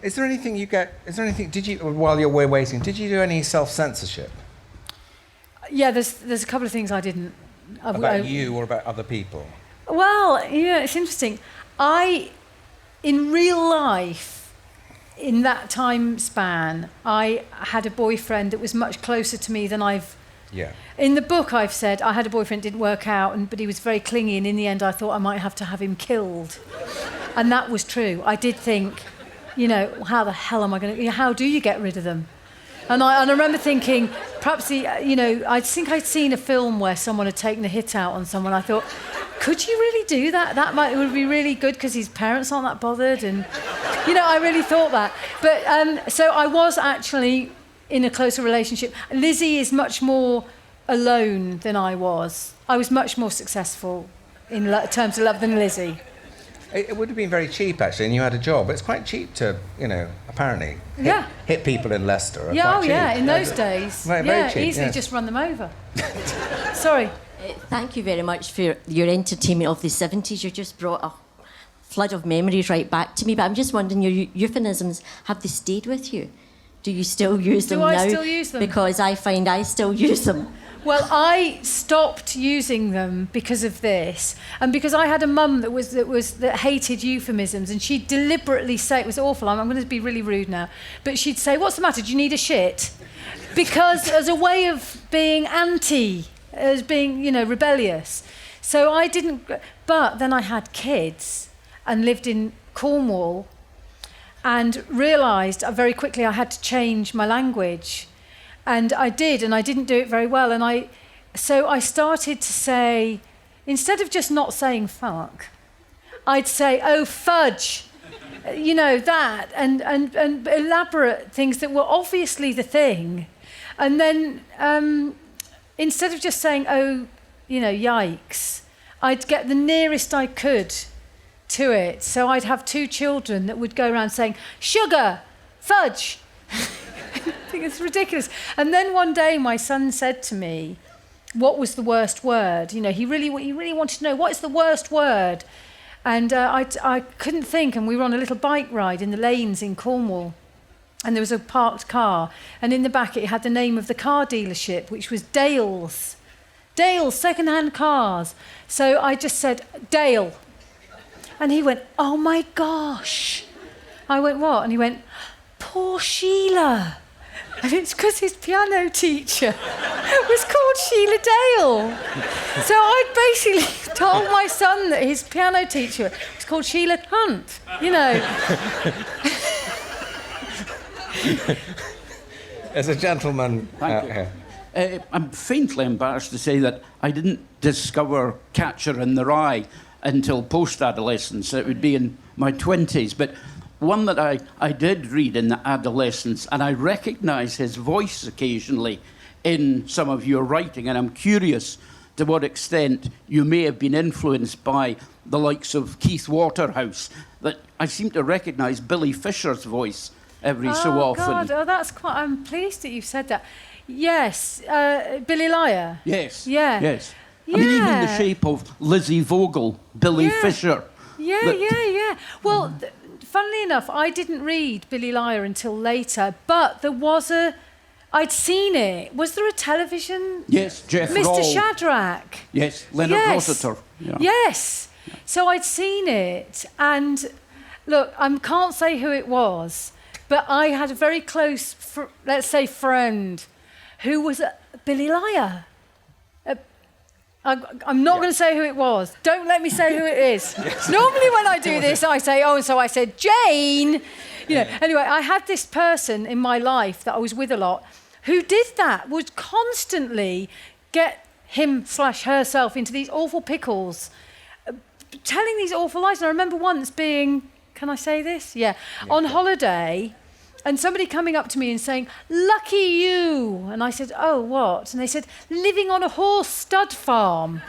Is there anything did you, while we're waiting, did you do any self-censorship? Yeah, there's a couple of things I didn't. About you or about other people? Well, it's interesting. In real life, in that time span, I had a boyfriend that was much closer to me than I've... Yeah. In the book, I've said I had a boyfriend, didn't work out, but he was very clingy, and in the end, I thought I might have to have him killed. And that was true. I did think, how the hell am I going to... How do you get rid of them? And I remember thinking, perhaps, I think I'd seen a film where someone had taken a hit out on someone. I thought, could you really do that? It would be really good because his parents aren't that bothered. And, I really thought that. But so I was actually in a closer relationship. Lizzy is much more alone than I was. I was much more successful in terms of love than Lizzy. It would have been very cheap, actually, and you had a job. It's quite cheap to, apparently hit people in Leicester. In those days. Very cheap, easily just run them over. Sorry. Thank you very much for your entertainment of the 70s. You just brought a flood of memories right back to me. But I'm just wondering, your euphemisms, have they stayed with you? Do you still use them now? Do I still use them? Because I find I still use them. Well, I stopped using them because of this, and because I had a mum that hated euphemisms, and she'd deliberately say, it was awful. I'm going to be really rude now, but she'd say, "What's the matter? Do you need a shit?" Because as a way of being as being rebellious. So I didn't. But then I had kids and lived in Cornwall, and realised very quickly I had to change my language. And I did, and I didn't do it very well. And so I started to say, instead of just not saying fuck, I'd say, "Oh, fudge," that, and elaborate things that were obviously the thing. And then instead of just saying, "Oh, yikes," I'd get the nearest I could to it. So I'd have 2 children that would go around saying, "Sugar, fudge." I think it's ridiculous. And then one day my son said to me, what was the worst word? He really wanted to know, what is the worst word? And I couldn't think, and we were on a little bike ride in the lanes in Cornwall, and there was a parked car, and in the back it had the name of the car dealership, which was Dale's second-hand cars. So I just said, "Dale." And he went, "Oh my gosh." I went, "What?" And he went, "Poor Sheila." And it's because his piano teacher was called Sheila Dale. So I basically told my son that his piano teacher was called Sheila Hunt, As a gentleman. Thank you. I'm faintly embarrassed to say that I didn't discover Catcher in the Rye until post-adolescence. It would be in my 20s. But one that I did read in the adolescence, and I recognise his voice occasionally in some of your writing, and I'm curious to what extent you may have been influenced by the likes of Keith Waterhouse, that I seem to recognise Billy Fisher's voice every so often. God, that's quite... I'm pleased that you've said that. Yes, Billy Liar. Yes. Yeah. Yes. I mean, even the shape of Lizzy Vogel, Billy Fisher. Yeah. Well... Funnily enough, I didn't read Billy Liar until later, but there was I'd seen it. Was there a television? Yes, Jeff Mr. Rawle. Shadrach. Yes, Leonard Rossiter. Yeah. Yes. So I'd seen it, and look, I can't say who it was, but I had a very close, let's say, friend who was a Billy Liar. I'm not going to say who it was. Don't let me say who it is. Normally when I do this, I say, "Oh, and so I said, Jane." Anyway, I had this person in my life that I was with a lot who did that, would constantly get him/herself into these awful pickles, telling these awful lies. And I remember once being, can I say this? Yeah. On holiday, and somebody coming up to me and saying, "Lucky you." And I said, "Oh, what?" And they said, "Living on a horse stud farm."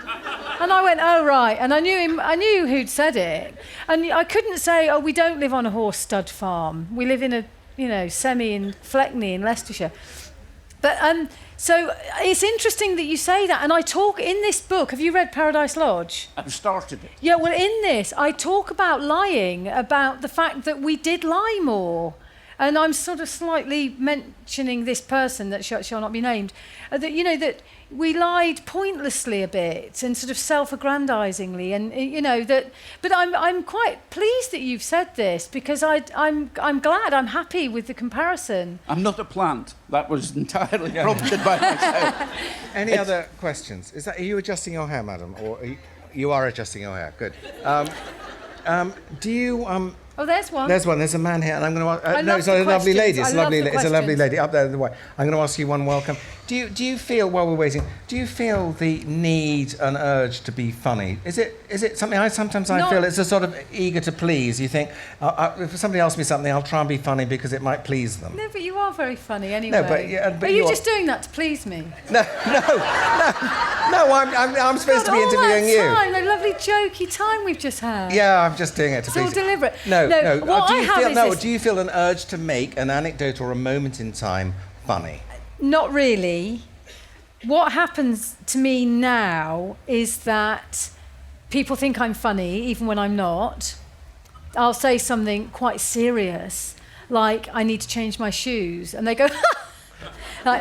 And I went, "Oh, right." And I knew who'd said it. And I couldn't say, "Oh, we don't live on a horse stud farm. We live in a, semi in Fleckney in Leicestershire." But so it's interesting that you say that. And I talk in this book. Have you read Paradise Lodge? I've started it. Yeah, well, in this, I talk about lying, about the fact that we did lie more. And I'm sort of slightly mentioning this person that shall not be named, that that we lied pointlessly a bit and sort of self-aggrandizingly, and that. But I'm quite pleased that you've said this, because I'm glad, I'm happy with the comparison. I'm not a plant. That was entirely prompted by myself. Any other questions? Are you adjusting your hair, madam, or you are adjusting your hair? Good. Do you? Oh, there's one. There's a man here, and I'm going to. No, it's a lovely lady. It's a lovely lady up there in the way. I'm going to ask you one. Welcome. Do you feel, while we're waiting, do you feel the need and urge to be funny? Is it something? I feel it's a sort of eager to please. You think, if somebody asks me something, I'll try and be funny because it might please them. No, but you are very funny anyway. No, but are you just doing that to please me? No. I'm supposed to be interviewing you. Fine. I love lovely jokey time we've just had. Yeah, I'm just doing it to It's all please. deliberate. No. What Do I you have feel is no? this- Do you feel an urge to make an anecdote or a moment in time funny? Not really. What happens to me now is that people think I'm funny, even when I'm not. I'll say something quite serious, like I need to change my shoes, and they go,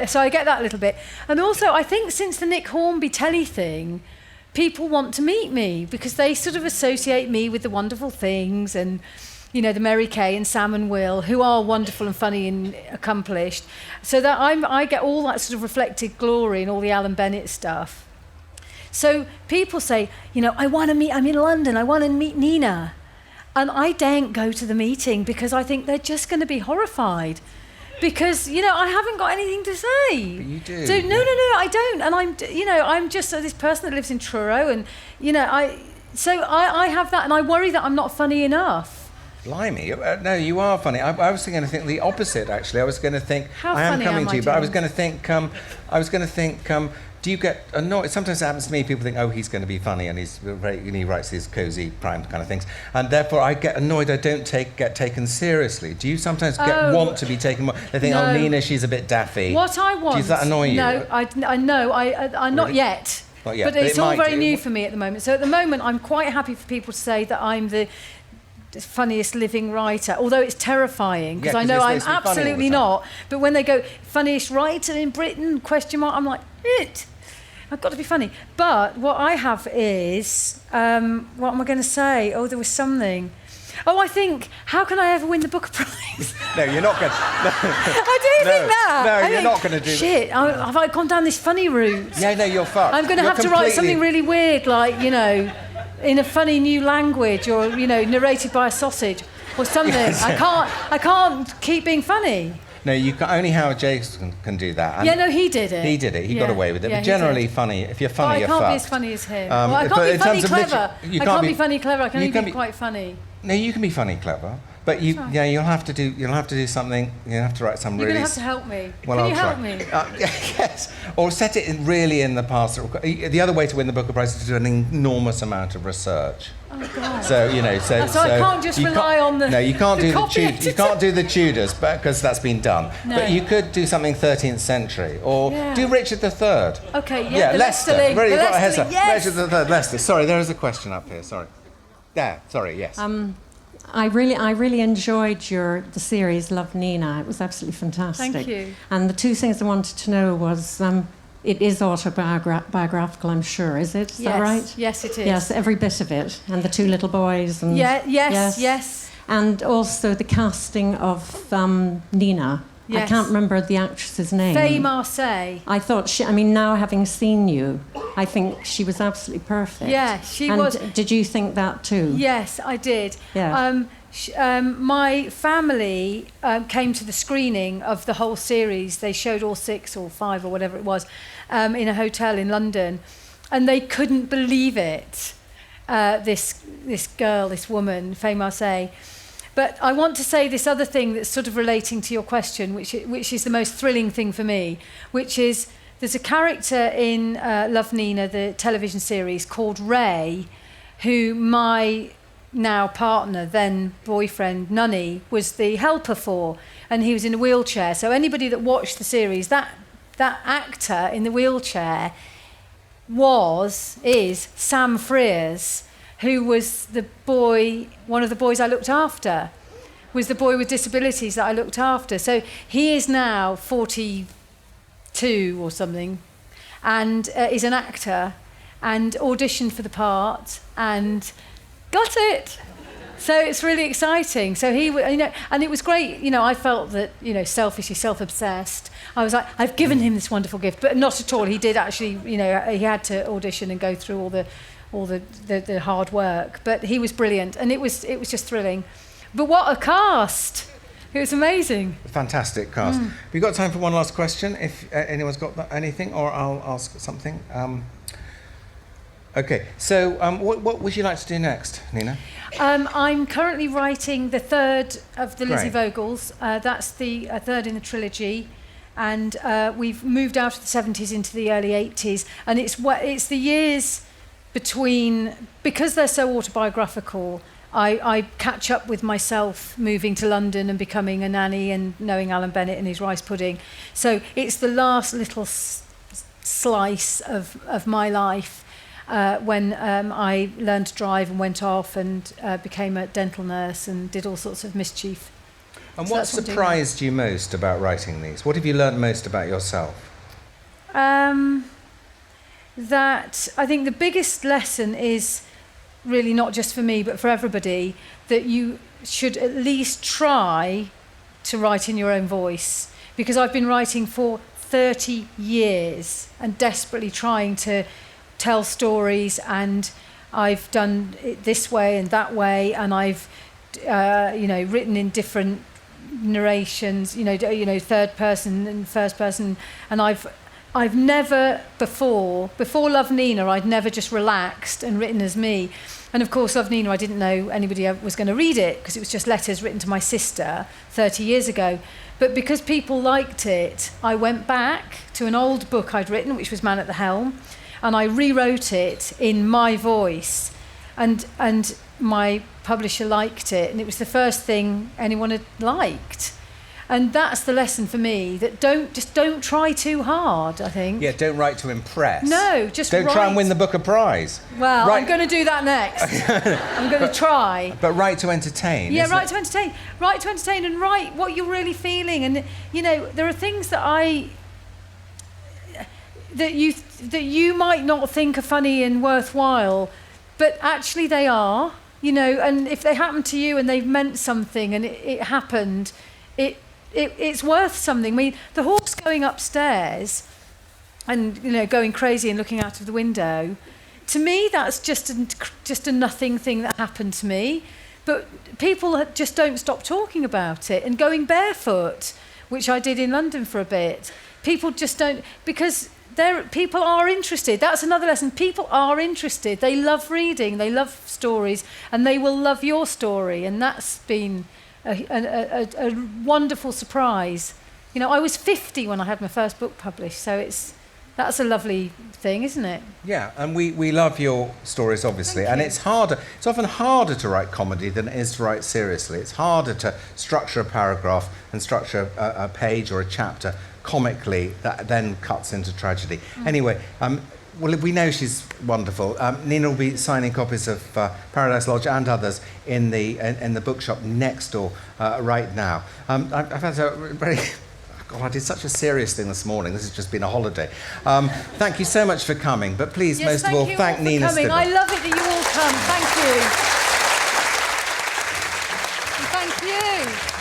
so I get that a little bit. And also, I think since the Nick Hornby telly thing, people want to meet me because they sort of associate me with the wonderful things and, you know, the Mary Kay and Sam and Will, who are wonderful and funny and accomplished. So that I get all that sort of reflected glory and all the Alan Bennett stuff. So people say, you know, I'm in London, I want to meet Nina. And I daren't go to the meeting because I think they're just going to be horrified. Because, you know, I haven't got anything to say. But you do. So, no, I don't. And I'm just this person that lives in Truro and, you know, I have that and I worry that I'm not funny enough. Blimey, no, you are funny. I was going to think the opposite, actually. I was going to think, How I am funny coming am to you, I, but I was James? going to think, do you get annoyed? Sometimes it happens to me, people think, oh, he's going to be funny, and he writes these cosy, prime kind of things. And therefore, I get annoyed I don't get taken seriously. Do you sometimes want to be taken more? They think, No. oh, Nina, she's a bit daffy. What I want... Does that annoy you? No, I'm not Really? yet. Not yet, But but it's it all might very do. new for me at the moment. So at the moment, I'm quite happy for people to say that I'm the funniest living writer, although it's terrifying because Yeah, I 'cause know you're I'm supposed to be funny all the absolutely time. not. But when they go, funniest writer in Britain, ? I'm like, it. I've got to be funny. But what I have is, what am I going to say? Oh, there was something. Oh, I think, how can I ever win the Booker Prize? No, you're not going to. I do think that. No, I you're think, not going to do that. shit, have I gone down this funny route? Yeah, no, you're fucked. I'm going to have to write something really weird, like, you know, in a funny new language or, you know, narrated by a sausage or something. Yes. I can't keep being funny. No, you can, only Howard Jacobs can do that. And Yeah, no, he did it. He did it. He got Yeah. away with it. Yeah, but he generally, did. funny. If you're Oh, funny, I you're can't be fucked. as funny as him. But I can't in be funny terms of clever. you I can't can't be- be funny clever. I can you only can be be- quite funny. No, you can be funny, clever. But you'll have to do something. You have to write some You're really. going to have to help me. Well, Can I'll you try. help me? Yes, or set it really in the past. The other way to win the Booker Prize is to do an enormous amount of research. Oh, God. So So I can't just rely on the. No, you can't the do the copy Tudors. You editor. can't do the Tudors, because that's been done. No. But you could do something 13th century, or Yeah. do Richard III. Okay, yeah, the Leicester. Leicesterling. Really, The got ahead, Leicesterling, sir. yes. Richard III, Leicester. Sorry, there is a question up here. Sorry. There. Sorry. Yes. I really enjoyed the series Love Nina. It was absolutely fantastic. Thank you. And the two things I wanted to know was, it is autobiographical, I'm sure, is it? Is that right? Yes, it is. Yes, every bit of it. And the two little boys. And Yes. And also the casting of Nina. I Yes. can't remember the actress's name. Faye Marseille. I thought now having seen you, I think she was absolutely perfect. Yeah, she and was. Did you think that too? Yes, I did. Yeah. My family came to the screening of the whole series. They showed all 6 or 5 or whatever it was in a hotel in London, and they couldn't believe it. This girl, this woman, Faye Marseille. But I want to say this other thing that's sort of relating to your question, which is the most thrilling thing for me, which is there's a character in Love Nina, the television series, called Ray, who my now partner, then boyfriend, Nunny, was the helper for, and he was in a wheelchair. So anybody that watched the series, that actor in the wheelchair is Sam Frears, who was one of the boys I looked after, was the boy with disabilities that I looked after. So he is now 42 or something, and is an actor, and auditioned for the part, and got it. So it's really exciting. So he, and it was great. I felt that, selfishly, self-obsessed. I was like, I've given him this wonderful gift, but not at all. He did actually, he had to audition and go through all the hard work. But he was brilliant, and it was just thrilling. But what a cast! It was amazing. Fantastic cast. We've got time for one last question. If anyone's got anything, or I'll ask something. Okay, so what would you like to do next, Nina? I'm currently writing the third of the Lizzy Great. Vogels. That's the third in the trilogy. And we've moved out of the 70s into the early 80s. And it's the years because they're so autobiographical, I catch up with myself moving to London and becoming a nanny and knowing Alan Bennett and his rice pudding. So it's the last little slice of my life when I learned to drive and went off and became a dental nurse and did all sorts of mischief. And what surprised you most about writing these? What have you learned most about yourself? That I think the biggest lesson is really not just for me but for everybody, that you should at least try to write in your own voice, because I've been writing for 30 years and desperately trying to tell stories, and I've done it this way and that way, and I've written in different narrations, third person and first person, and I've never before Love Nina, I'd never just relaxed and written as me. And of course, Love Nina, I didn't know anybody was going to read it because it was just letters written to my sister 30 years ago. But because people liked it, I went back to an old book I'd written, which was Man at the Helm, and I rewrote it in my voice. And my publisher liked it, and it was the first thing anyone had liked. And that's the lesson for me, that don't try too hard, I think. Yeah, don't write to impress. No, just don't try and win the Booker Prize. Well, I'm going to do that next. I'm going to try. But write to entertain. Yeah, write to entertain. Write to entertain and write what you're really feeling. And, there are things that you might not think are funny and worthwhile, but actually they are, and if they happen to you and they've meant something and it happened, it's worth something. I mean, the horse going upstairs and going crazy and looking out of the window, to me that's just a nothing thing that happened to me. But people just don't stop talking about it. And going barefoot, which I did in London for a bit, people just don't, because people are interested. That's another lesson. People are interested. They love reading, they love stories, and they will love your story. And that's been a wonderful surprise. I was 50 when I had my first book published, so that's a lovely thing, isn't it? Yeah, and we love your stories, obviously. And it's often harder to write comedy than it is to write seriously. It's harder to structure a paragraph and structure a page or a chapter comically that then cuts into tragedy. Anyway, well, we know she's wonderful. Nina will be signing copies of Paradise Lodge and others in the bookshop next door right now. I've had a very... God, I did such a serious thing this morning. This has just been a holiday. Thank you so much for coming. But please, most of all, thank Nina Stibbe. I love it that you all come. Thank you. Thank you.